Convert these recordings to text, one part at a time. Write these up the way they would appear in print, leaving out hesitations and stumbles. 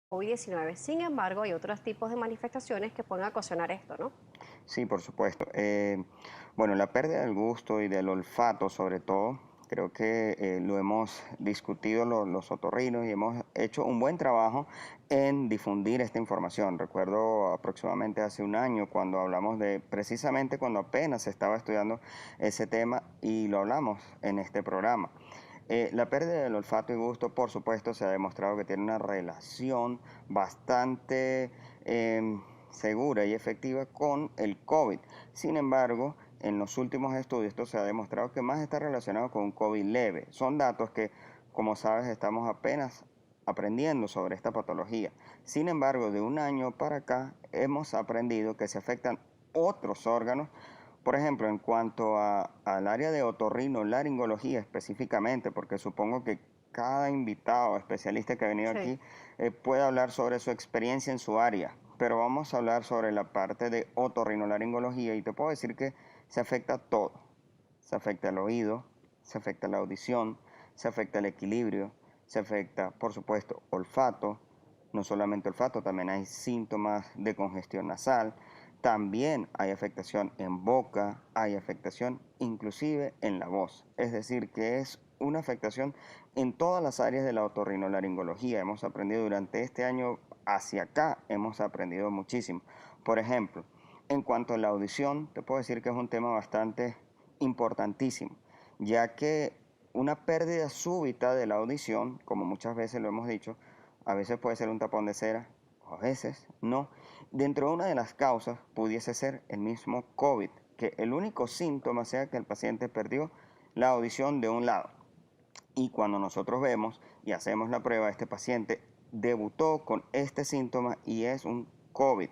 COVID-19. Sin embargo, hay otros tipos de manifestaciones que pueden ocasionar esto, ¿no? Sí, por supuesto. Bueno, la pérdida del gusto y del olfato, sobre todo, creo que lo hemos discutido los otorrinos y hemos hecho un buen trabajo en difundir esta información. Recuerdo aproximadamente hace un año cuando hablamos de, precisamente cuando apenas se estaba estudiando ese tema y lo hablamos en este programa. La pérdida del olfato y gusto, por supuesto, se ha demostrado que tiene una relación bastante segura y efectiva con el COVID. Sin embargo, en los últimos estudios esto se ha demostrado que más está relacionado con un COVID leve. Son datos que, como sabes, estamos apenas aprendiendo sobre esta patología. Sin embargo, de un año para acá hemos aprendido que se afectan otros órganos. Por ejemplo, en cuanto al área de otorrinolaringología específicamente, porque supongo que cada invitado especialista que ha venido Sí. aquí puede hablar sobre su experiencia en su área, pero vamos a hablar sobre la parte de otorrinolaringología y te puedo decir que se afecta todo. Se afecta el oído, se afecta la audición, se afecta el equilibrio, se afecta, por supuesto, olfato, no solamente olfato, también hay síntomas de congestión nasal, también hay afectación en boca, hay afectación inclusive en la voz. Es decir, que es una afectación en todas las áreas de la otorrinolaringología. Hemos aprendido durante este año hacia acá, hemos aprendido muchísimo. Por ejemplo, en cuanto a la audición, te puedo decir que es un tema bastante importantísimo, ya que una pérdida súbita de la audición, como muchas veces lo hemos dicho, a veces puede ser un tapón de cera, a veces no. Dentro de una de las causas pudiese ser el mismo COVID, que el único síntoma sea que el paciente perdió la audición de un lado. Y cuando nosotros vemos y hacemos la prueba, este paciente debutó con este síntoma y es un COVID.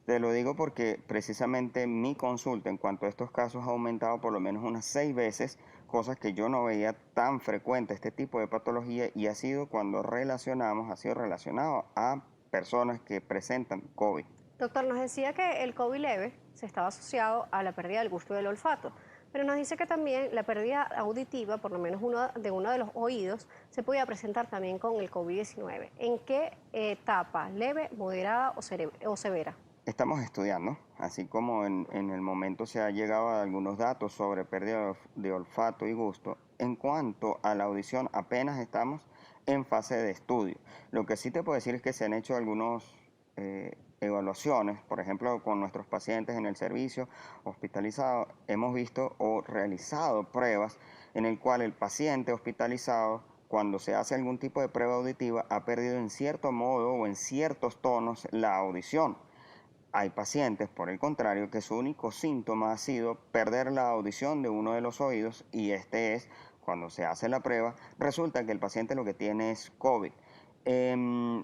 Te lo digo porque precisamente mi consulta en cuanto a estos casos ha aumentado por lo menos unas 6 veces, cosas que yo no veía tan frecuente este tipo de patología y ha sido cuando ha sido relacionado a personas que presentan COVID. Doctor, nos decía que el COVID leve se estaba asociado a la pérdida del gusto y del olfato, pero nos dice que también la pérdida auditiva, por lo menos uno de los oídos, se podía presentar también con el COVID-19. ¿En qué etapa? ¿Leve, moderada o severa? Estamos estudiando, así como en el momento se ha llegado a algunos datos sobre pérdida de olfato y gusto, en cuanto a la audición apenas estamos en fase de estudio. Lo que sí te puedo decir es que se han hecho algunas evaluaciones, por ejemplo, con nuestros pacientes en el servicio hospitalizado, hemos visto o realizado pruebas en el cual el paciente hospitalizado cuando se hace algún tipo de prueba auditiva ha perdido en cierto modo o en ciertos tonos la audición. Hay pacientes, por el contrario, que su único síntoma ha sido perder la audición de uno de los oídos y este es, cuando se hace la prueba, resulta que el paciente lo que tiene es COVID.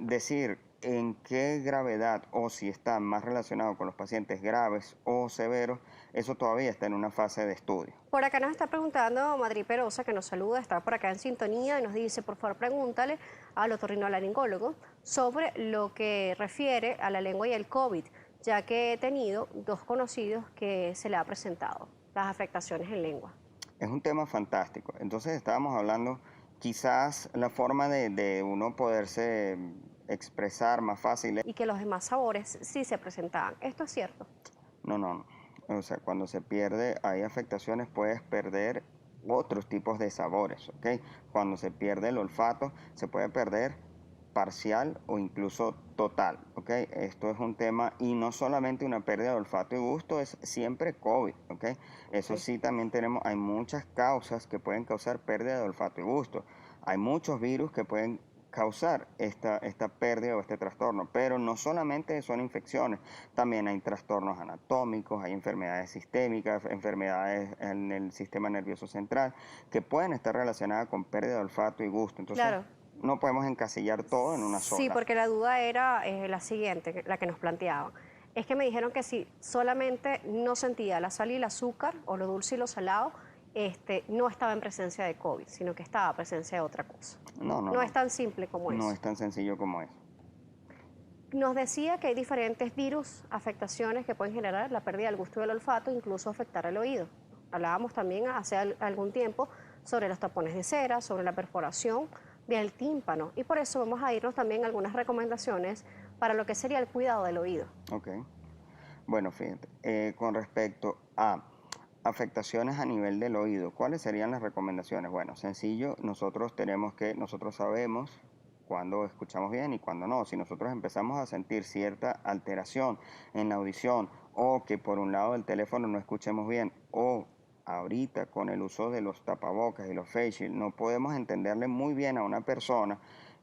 Decir en qué gravedad o si está más relacionado con los pacientes graves o severos, eso todavía está en una fase de estudio. Por acá nos está preguntando Madrid Perosa, que nos saluda, está por acá en sintonía y nos dice, por favor, pregúntale al otorrinolaringólogo sobre lo que refiere a la lengua y el COVID, ya que he tenido dos conocidos que se le ha presentado las afectaciones en lengua. Es un tema fantástico. Entonces estábamos hablando quizás la forma de uno poderse expresar más fácil. Y que los demás sabores sí se presentaban. ¿Esto es cierto? No, no, no. O sea, cuando se pierde, hay afectaciones, puedes perder otros tipos de sabores, ¿ok? Cuando se pierde el olfato, se puede perder parcial o incluso total, ¿ok? Esto es un tema y no solamente una pérdida de olfato y gusto, es siempre COVID, ¿ok? Eso Ok. sí, también tenemos, hay muchas causas que pueden causar pérdida de olfato y gusto. Hay muchos virus que pueden causar esta pérdida o este trastorno, pero no solamente son infecciones, también hay trastornos anatómicos, hay enfermedades sistémicas, enfermedades en el sistema nervioso central que pueden estar relacionadas con pérdida de olfato y gusto. Entonces, Claro. no podemos encasillar todo en una Sí, sola. porque la duda era la siguiente, la que nos planteaban. Es que me dijeron que si solamente no sentía la sal y el azúcar, o lo dulce y lo salado, no estaba en presencia de COVID, sino que estaba en presencia de otra cosa. No, no, No es no. tan simple como No eso. es tan sencillo como eso. Nos decía que hay diferentes virus, afectaciones que pueden generar la pérdida del gusto y del olfato, incluso afectar el oído. Hablábamos también hace algún tiempo sobre los tapones de cera, sobre la perforación del tímpano. Y por eso vamos a irnos también a algunas recomendaciones para lo que sería el cuidado del oído. Ok. Bueno, fíjate, con respecto a afectaciones a nivel del oído, ¿cuáles serían las recomendaciones? Bueno, sencillo, nosotros sabemos cuándo escuchamos bien y cuándo no. Si nosotros empezamos a sentir cierta alteración en la audición o que por un lado del teléfono no escuchemos bien o ahorita con el uso de los tapabocas y los face shield no podemos entenderle muy bien a una persona,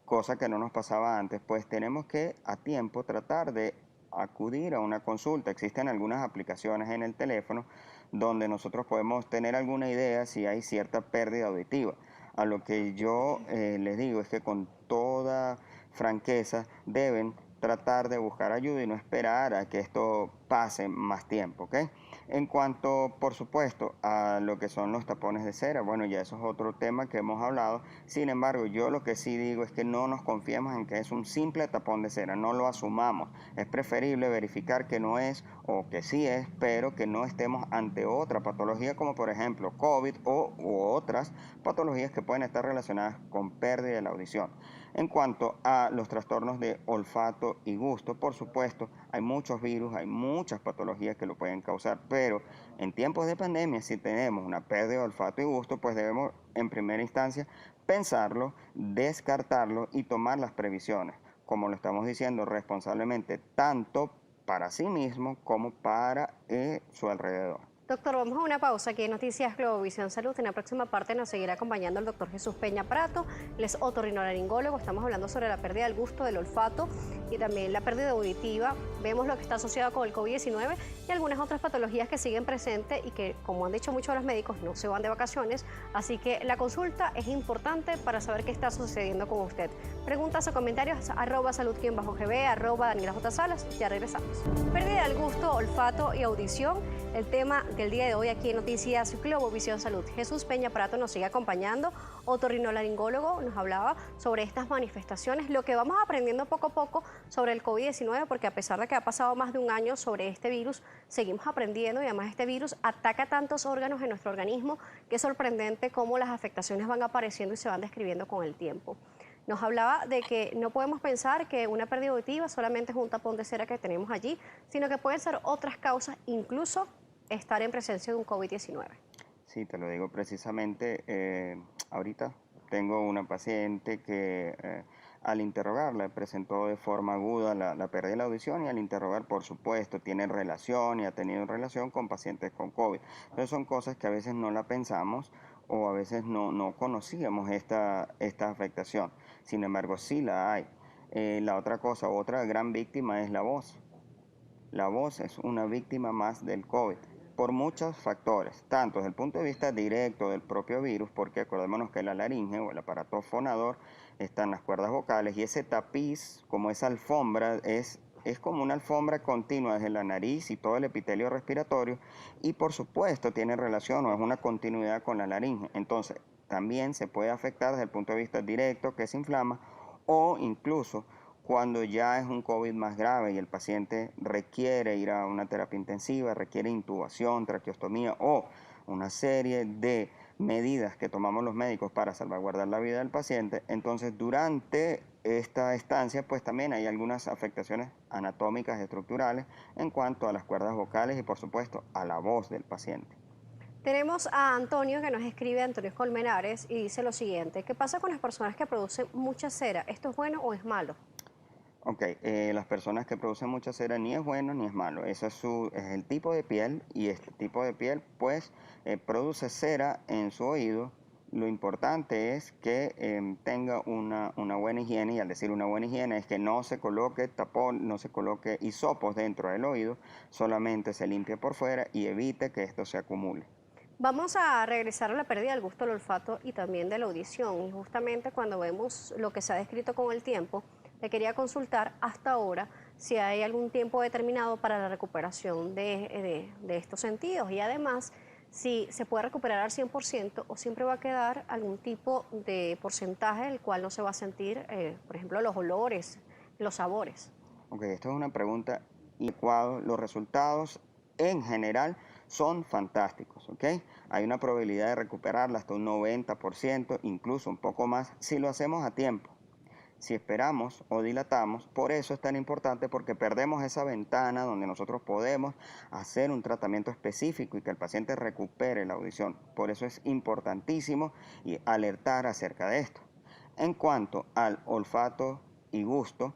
cosa que no nos pasaba antes, pues tenemos que a tiempo tratar de acudir a una consulta. Existen algunas aplicaciones en el teléfono donde nosotros podemos tener alguna idea si hay cierta pérdida auditiva. A lo que yo les digo es que con toda franqueza deben tratar de buscar ayuda y no esperar a que esto pase más tiempo, ¿ok? En cuanto, por supuesto, a lo que son los tapones de cera, bueno, ya eso es otro tema que hemos hablado. Sin embargo, yo lo que sí digo es que no nos confiemos en que es un simple tapón de cera, no lo asumamos. Es preferible verificar que no es o que sí es, pero que no estemos ante otra patología como por ejemplo COVID u otras patologías que pueden estar relacionadas con pérdida de la audición. En cuanto a los trastornos de olfato y gusto, por supuesto, hay muchos virus, hay muchas patologías que lo pueden causar, pero en tiempos de pandemia, si tenemos una pérdida de olfato y gusto, pues debemos en primera instancia pensarlo, descartarlo y tomar las previsiones, como lo estamos diciendo, responsablemente, tanto para sí mismo como para su alrededor. Doctor, vamos a una pausa aquí en Noticias Globovisión Salud. En la próxima parte nos seguirá acompañando el doctor Jesús Peña Prato. Él es otorrinolaringólogo. Estamos hablando sobre la pérdida del gusto, del olfato y también la pérdida auditiva. Vemos lo que está asociado con el COVID-19 y algunas otras patologías que siguen presentes y que, como han dicho muchos de los médicos, no se van de vacaciones. Así que la consulta es importante para saber qué está sucediendo con usted. Preguntas o comentarios @salud_gb, @Daniela J. Salas. Ya regresamos. Pérdida del gusto, olfato y audición. El tema del día de hoy aquí en Noticias Globovisión Salud. Jesús Peña Prato nos sigue acompañando, otorrinolaringólogo, nos hablaba sobre estas manifestaciones, lo que vamos aprendiendo poco a poco sobre el COVID-19, porque a pesar de que ha pasado más de un año sobre este virus, seguimos aprendiendo y además este virus ataca tantos órganos en nuestro organismo que es sorprendente cómo las afectaciones van apareciendo y se van describiendo con el tiempo. Nos hablaba de que no podemos pensar que una pérdida auditiva solamente es un tapón de cera que tenemos allí, sino que pueden ser otras causas, incluso estar en presencia de un COVID-19. Sí, te lo digo precisamente, ahorita tengo una paciente que al interrogarla presentó de forma aguda la pérdida de la audición y al interrogar, por supuesto, tiene relación y ha tenido relación con pacientes con COVID. Entonces son cosas que a veces no la pensamos o a veces no conocíamos esta afectación. Sin embargo, sí la hay. La otra cosa, otra gran víctima es la voz. La voz es una víctima más del COVID por muchos factores, tanto desde el punto de vista directo del propio virus, porque acordémonos que la laringe o el aparato fonador están las cuerdas vocales y ese tapiz, como esa alfombra, es como una alfombra continua desde la nariz y todo el epitelio respiratorio y por supuesto tiene relación o es una continuidad con la laringe. Entonces también se puede afectar desde el punto de vista directo que se inflama o incluso cuando ya es un COVID más grave y el paciente requiere ir a una terapia intensiva, requiere intubación, traqueostomía o una serie de medidas que tomamos los médicos para salvaguardar la vida del paciente, entonces durante esta estancia pues también hay algunas afectaciones anatómicas estructurales en cuanto a las cuerdas vocales y por supuesto a la voz del paciente. Tenemos a Antonio que nos escribe, Antonio Colmenares, y dice lo siguiente: ¿qué pasa con las personas que producen mucha cera? ¿Esto es bueno o es malo? Ok, las personas que producen mucha cera ni es bueno ni es malo, eso es el tipo de piel y este tipo de piel pues produce cera en su oído. Lo importante es que tenga una buena higiene y al decir una buena higiene es que no se coloque tapón, no se coloque hisopos dentro del oído, solamente se limpie por fuera y evite que esto se acumule. Vamos a regresar a la pérdida del gusto, del olfato y también de la audición. Y justamente cuando vemos lo que se ha descrito con el tiempo, le quería consultar hasta ahora si hay algún tiempo determinado para la recuperación de estos sentidos y además si se puede recuperar al 100% o siempre va a quedar algún tipo de porcentaje el cual no se va a sentir, por ejemplo, los olores, los sabores. Ok, esto es una pregunta adecuada. Los resultados en general son fantásticos, ¿ok? Hay una probabilidad de recuperarla hasta un 90%, incluso un poco más, si lo hacemos a tiempo. Si esperamos o dilatamos, por eso es tan importante, porque perdemos esa ventana donde nosotros podemos hacer un tratamiento específico y que el paciente recupere la audición. Por eso es importantísimo y alertar acerca de esto. En cuanto al olfato y gusto,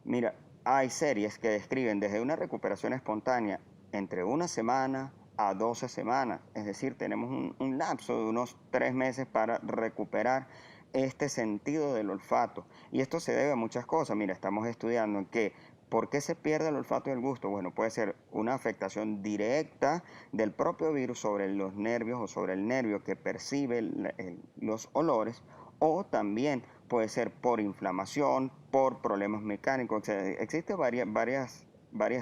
mira, hay series que describen desde una recuperación espontánea entre una semana a 12 semanas, es decir, tenemos un lapso de unos 3 meses para recuperar este sentido del olfato. Y esto se debe a muchas cosas. Mira, estamos estudiando en que ¿por qué se pierde el olfato y el gusto? Bueno, puede ser una afectación directa del propio virus sobre los nervios o sobre el nervio que percibe los olores, o también puede ser por inflamación, por problemas mecánicos. O sea, existen varias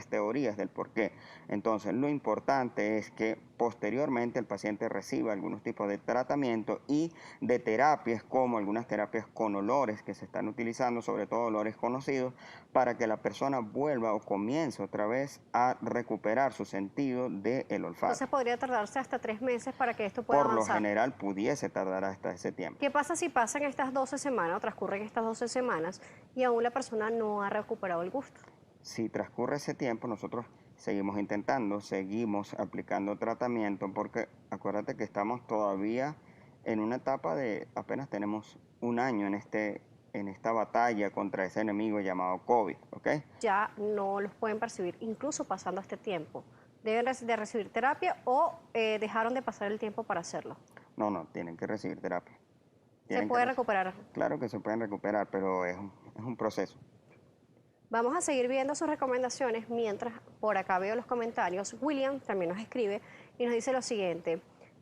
teorías del por qué. Entonces, lo importante es que posteriormente el paciente reciba algunos tipos de tratamiento y de terapias, como algunas terapias con olores que se están utilizando, sobre todo olores conocidos, para que la persona vuelva o comience otra vez a recuperar su sentido del olfato. Entonces podría tardarse hasta 3 meses para que esto pueda Por avanzar. lo general pudiese tardar hasta ese tiempo. ¿Qué pasa si pasan estas 12 semanas o transcurren estas 12 semanas y aún la persona no ha recuperado el gusto? Si transcurre ese tiempo, nosotros seguimos intentando, seguimos aplicando tratamiento, porque acuérdate que estamos todavía en una etapa de, apenas tenemos un año en esta batalla contra ese enemigo llamado COVID, ¿ok? Ya no los pueden percibir, incluso pasando este tiempo. ¿Deben de recibir terapia o dejaron de pasar el tiempo para hacerlo? No, tienen que recibir terapia. ¿Se puede recuperar? Claro que se pueden recuperar, pero es un proceso. Vamos a seguir viendo sus recomendaciones mientras por acá veo los comentarios. William también nos escribe y nos dice lo siguiente: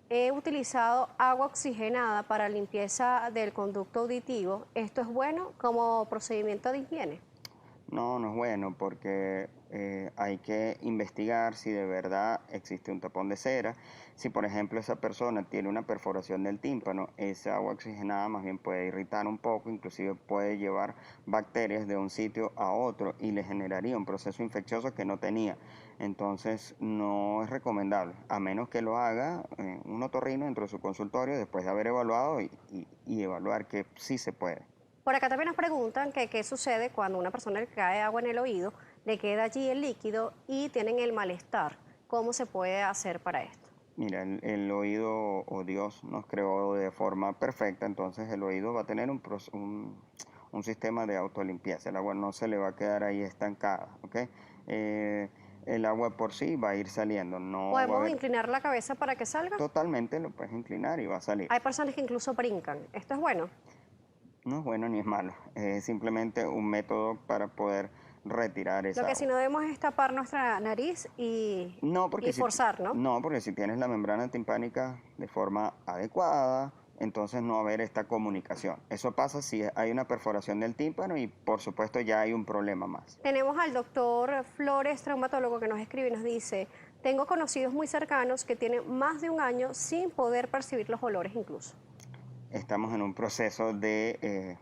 he utilizado agua oxigenada para limpieza del conducto auditivo. ¿Esto es bueno como procedimiento de higiene? No es bueno, porque hay que investigar si de verdad existe un tapón de cera. Si por ejemplo esa persona tiene una perforación del tímpano, esa agua oxigenada más bien puede irritar un poco, inclusive puede llevar bacterias de un sitio a otro y le generaría un proceso infeccioso que no tenía. Entonces no es recomendable, a menos que lo haga un otorrino dentro de su consultorio después de haber evaluado y evaluar que sí se puede. Por acá también nos preguntan que qué sucede cuando a una persona le cae agua en el oído, le queda allí el líquido y tienen el malestar. ¿Cómo se puede hacer para esto? Mira, el oído, o Dios nos creó de forma perfecta, entonces el oído va a tener un sistema de autolimpieza. El agua no se le va a quedar ahí estancada, ¿ok? El agua por sí va a ir saliendo. No va a ¿Podemos haber... inclinar la cabeza para que salga? Totalmente lo puedes inclinar y va a salir. Hay personas que incluso brincan. ¿Esto es bueno? No es bueno ni es malo, es simplemente un método para poder retirar esa Lo que agua. sí no debemos es tapar nuestra nariz y forzar, ¿no? No, porque si tienes la membrana timpánica de forma adecuada, entonces no va a haber esta comunicación. Eso pasa si hay una perforación del tímpano y por supuesto ya hay un problema más. Tenemos al doctor Flores, traumatólogo, que nos escribe y nos dice: tengo conocidos muy cercanos que tienen más de un año sin poder percibir los olores incluso. Estamos en un proceso de,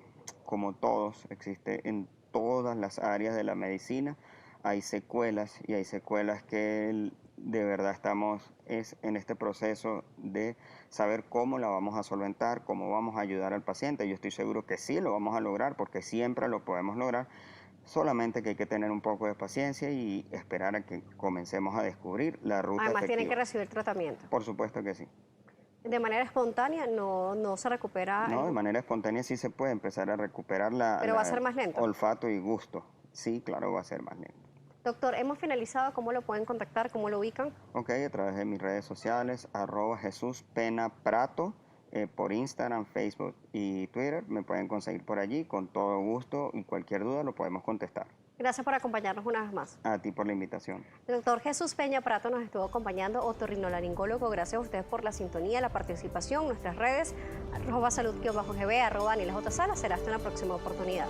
como todos, existe en todas las áreas de la medicina, hay secuelas y hay secuelas que de verdad estamos en este proceso de saber cómo la vamos a solventar, cómo vamos a ayudar al paciente. Yo estoy seguro que sí lo vamos a lograr, porque siempre lo podemos lograr, solamente que hay que tener un poco de paciencia y esperar a que comencemos a descubrir la ruta Además efectiva. tienen que recibir tratamiento. Por supuesto que sí. De manera espontánea no se recupera. No, de manera espontánea sí se puede empezar a recuperar Pero va a ser más lento. olfato y gusto. Sí, claro, va a ser más lento. Doctor, hemos finalizado. ¿Cómo lo pueden contactar? ¿Cómo lo ubican? Ok, a través de mis redes sociales, @JesusPenaPrato, por Instagram, Facebook y Twitter. Me pueden conseguir por allí con todo gusto, y cualquier duda lo podemos contestar. Gracias por acompañarnos una vez más. A ti por la invitación. El doctor Jesús Peña Prato nos estuvo acompañando, otorrinolaringólogo. Gracias a ustedes por la sintonía, la participación. Nuestras redes, @salud_gb, @AnilaJSala. Será hasta una próxima oportunidad.